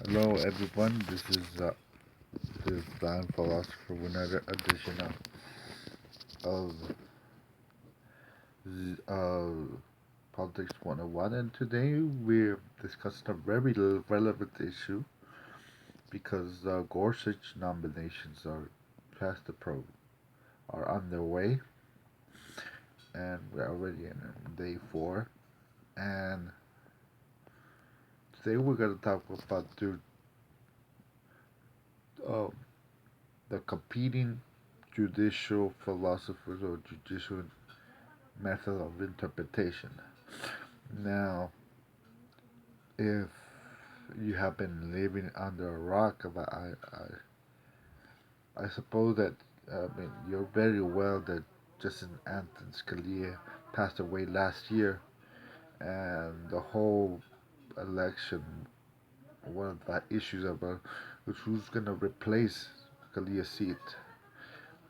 Hello, everyone. This is Blind Philosopher with another edition of Politics 101, and today we're discussing a very relevant issue because the Gorsuch nominations are past the probe are on their way, and we're already in day 4. And today we're going to talk about uh, the competing judicial philosophers or judicial method of interpretation. Now, if you have been living under a rock, but I suppose that you're very well that Justin Anthony Scalia passed away last year, and the whole election, one of the issues about was who's going to replace Scalia's seat.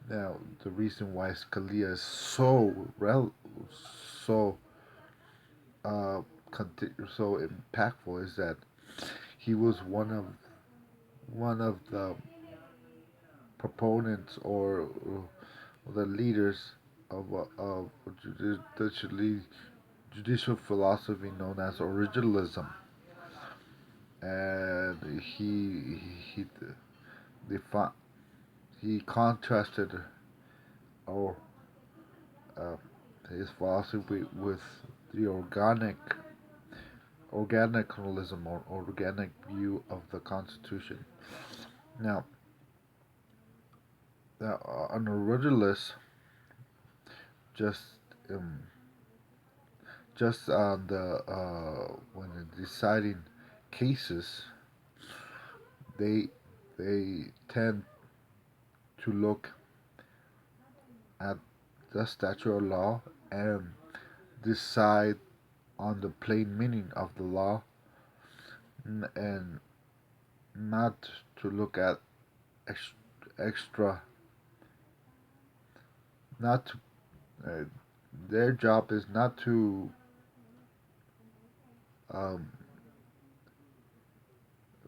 Now, the reason why Scalia is so uh, so impactful is that he was one of the proponents or the leaders of judicial philosophy known as originalism, and he defi- he contrasted or uh, his philosophy with the organicalism or organic view of the Constitution. Now, an originalist just um, just on the when deciding cases, they they tend to look at the statute of law and decide on the plain meaning of the law, and not to look at extra. Not to, their job is not to um,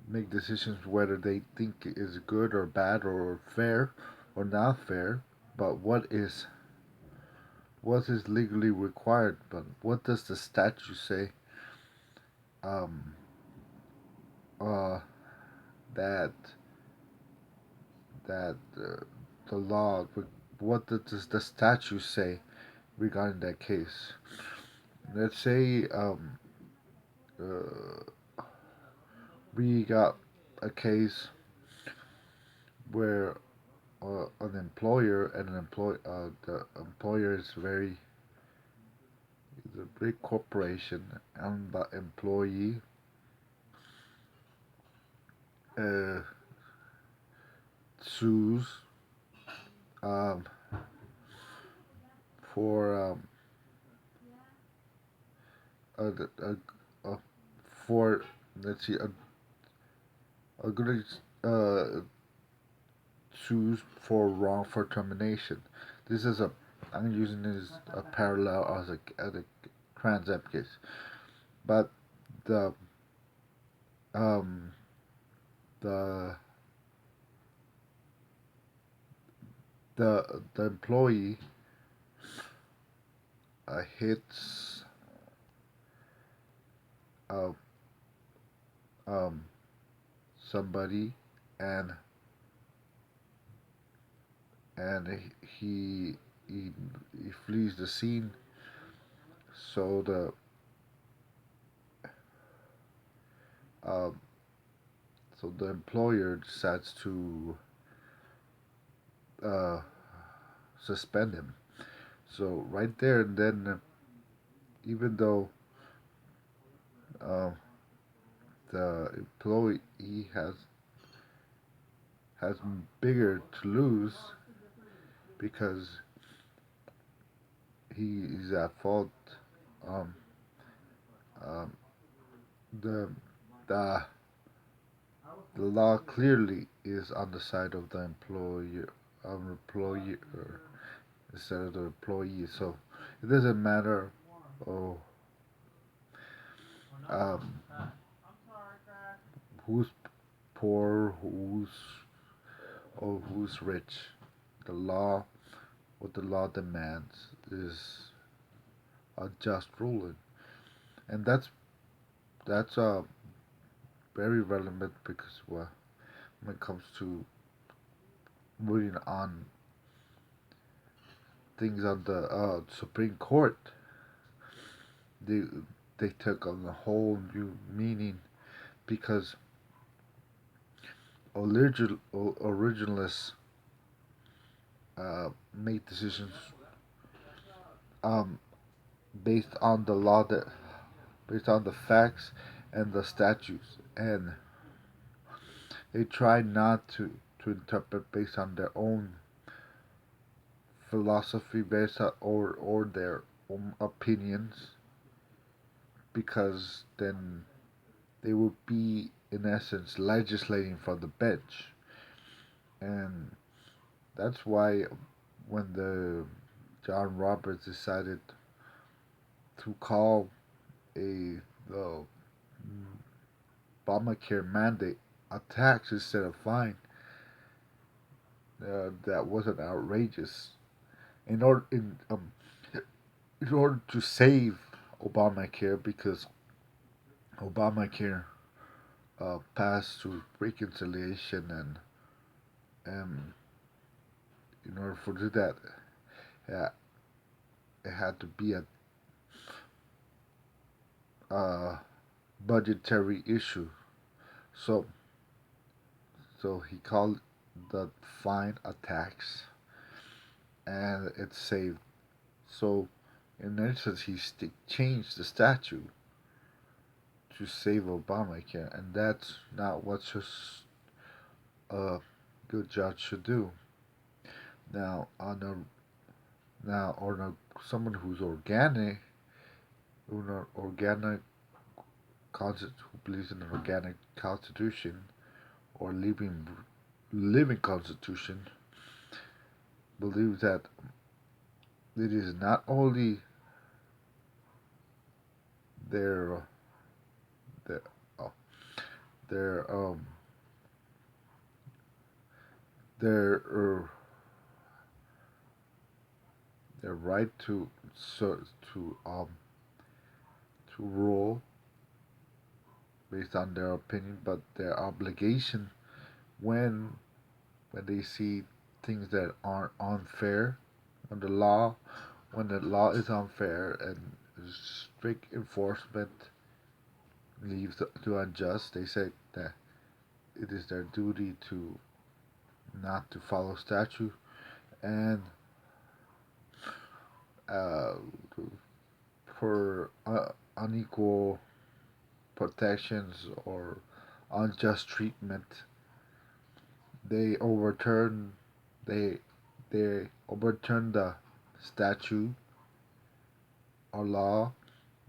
make decisions whether they think is good or bad or fair or not fair, but what is legally required. But what does the statute say? Um, uh, that that the law. What does the statute say regarding that case? Let's say uh, we got a case where an employer and the employer is a big corporation, and the employee uh, sues um, for a, a, for let's see a good sues for wrongful termination. This is a I'm using this a parallel as a transact case, but the um the the employee hits uh, um somebody, and and he he flees the scene. So um the employer decides to uh, suspend him. So right there and then, even though uh, the employee has bigger to lose because he is at fault. Um, um, the the the law clearly is on the side of the employer instead of the employee. So it doesn't matter. Oh, um, who's poor, who's rich. The law, what the law demands, is a just ruling, and that's very relevant because when it comes to moving on things on the Supreme Court, they they took on a whole new meaning because originalists made decisions um, based on the law that based on the facts and the statutes, and they try not to interpret based on their own philosophy, based on, or their own opinions, because then they would be in essence legislating from the bench, and that's why when the John Roberts decided to call a the Obamacare mandate a tax instead of fine, that wasn't outrageous. In order in order to save Obamacare, because Obamacare passed through reconciliation, and in order for to do that, uh, it had to be a budgetary issue. So so he called the fine a tax, and it saved. So in essence, changed the statute to save Obamacare, and that's not what just a good judge should do. Now, on someone who's organic who believes in an organic constitution or living constitution, believes that it is not only their their uh, their their their right so, to um to rule based on their opinion, but their obligation when they see things that aren't unfair when the law is unfair and strict enforcement leaves to unjust. They say that it is their duty to not to follow statute and uh, for unequal protections or unjust treatment. They overturn they they overturn the statute or law.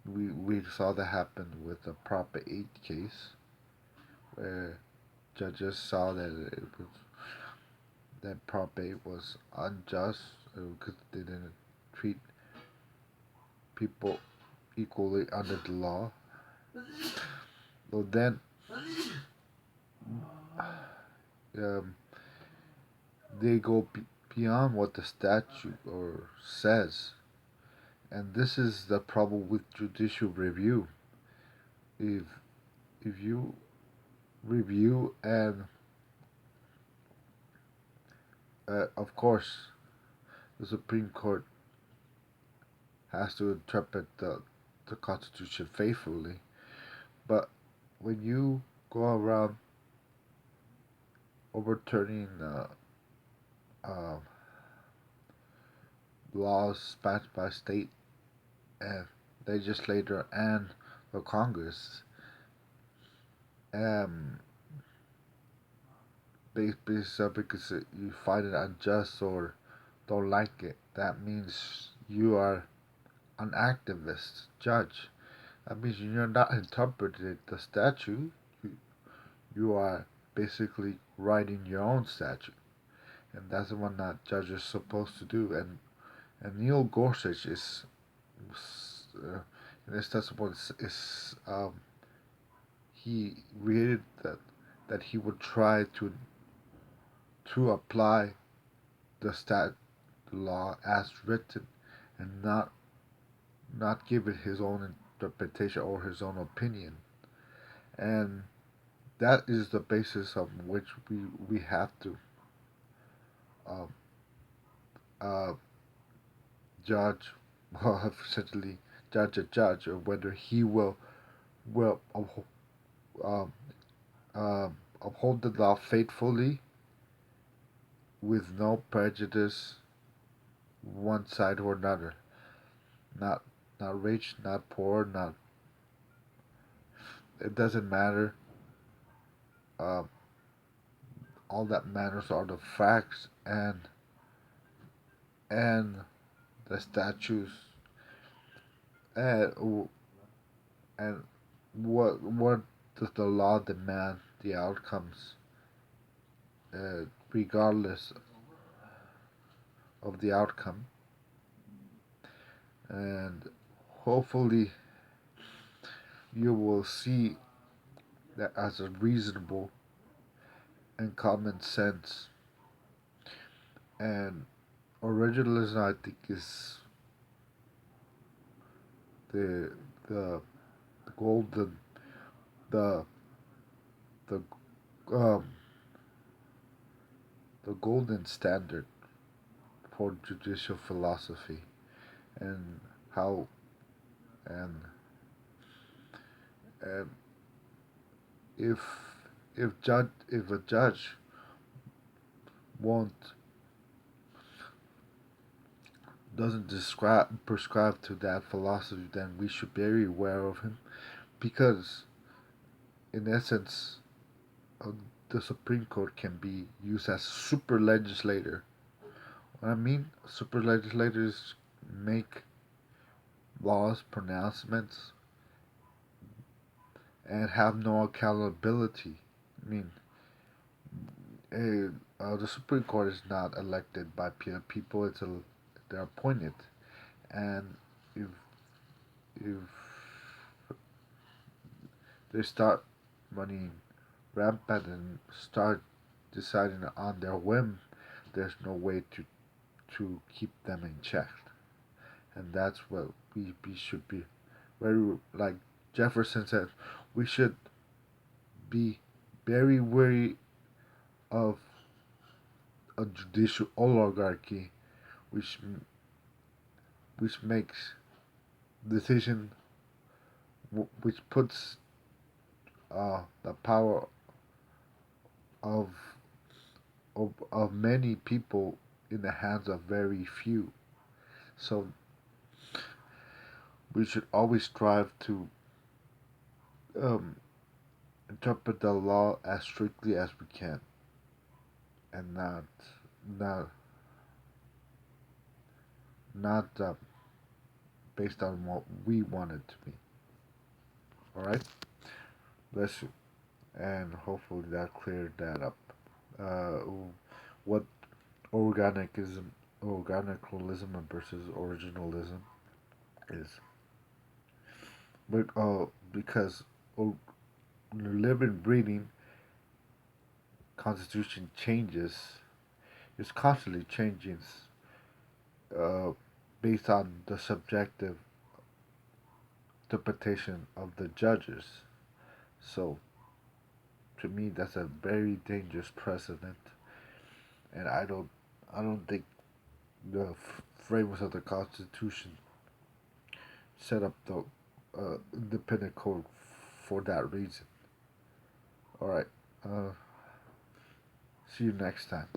We saw that happen with the Prop 8 case, where judges saw that Prop 8 was unjust because they didn't treat people equally under the law. So then um, they go beyond what the statute or says, and this is the problem with judicial review. If you review and of course the Supreme Court has to interpret the Constitution faithfully, but when you go around overturning uh, laws passed by state and legislator and the Congress, um, based because you find it unjust or don't like it, that means you are an activist judge. That means you're not interpreting the statute. You, you are basically writing your own statute, and that's what that judge is supposed to do. And Neil Gorsuch uh, in his testimony, is he created that he would try to apply the law as written, and not give it his own interpretation or his own opinion. And that is the basis of which we have to uh, uh, judge, well, essentially judge a judge, or whether he will um, uphold the law faithfully with no prejudice one side or another. Not not rich, not poor, not, it doesn't matter. Uh, all that matters are the facts and the statutes, and and what does the law demand the outcomes, uh, regardless of the outcome. And hopefully you will see that as a reasonable and common sense. And originalism, I think, is the the, the golden the the um the golden standard for judicial philosophy, and how and and if if a judge won't doesn't prescribe to that philosophy, then we should be very aware of him, because in essence, uh, the Supreme Court can be used as super legislator. What I mean, super legislators make laws, pronouncements, and have no accountability. I mean, the Supreme Court is not elected by people; they're appointed, and if if they start running rampant and start deciding on their whim, there's no way to keep them in check, and that's what we should be very, like Jefferson said, we should be very wary of a judicial oligarchy, which which makes decision, which puts the power of, of many people in the hands of very few. So we should always strive to um, interpret the law as strictly as we can, and not not based on what we want it to be. All right, bless you, and hopefully that cleared that up. Uh, what organicism, organicalism versus originalism is, but because living, breathing constitution changes, is constantly changing, uh, based on the subjective interpretation of the judges. So to me, that's a very dangerous precedent, and I don't think the framers of the Constitution set up the independent code for that reason. All right. See you next time.